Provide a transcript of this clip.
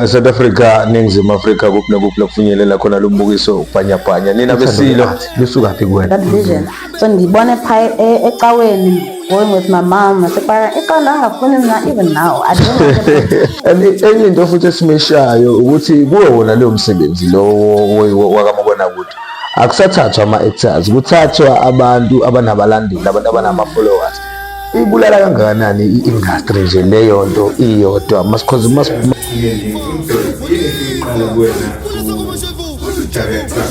South Africa, Ningizimu Afrika kuphi nakuphi lakufinyelela khona lo mbukiso ubhanyabhanya nina besilo lisuka phi kuwena? That vision. So ngibone pha ecaweni going with my mom. Iqala angafuni mina even now. I don't know. Enye into futhi esimeshayo ukuthi kuwe wona leyo msebenzi lo wakamabona kude akusathathwa ama-actors, kuthathwa abantu abanabalandeli, abantu abanama-followers. Ibulala kangakanani i-industry nje leyo nto iyodwa because yini iqala kuwena u-director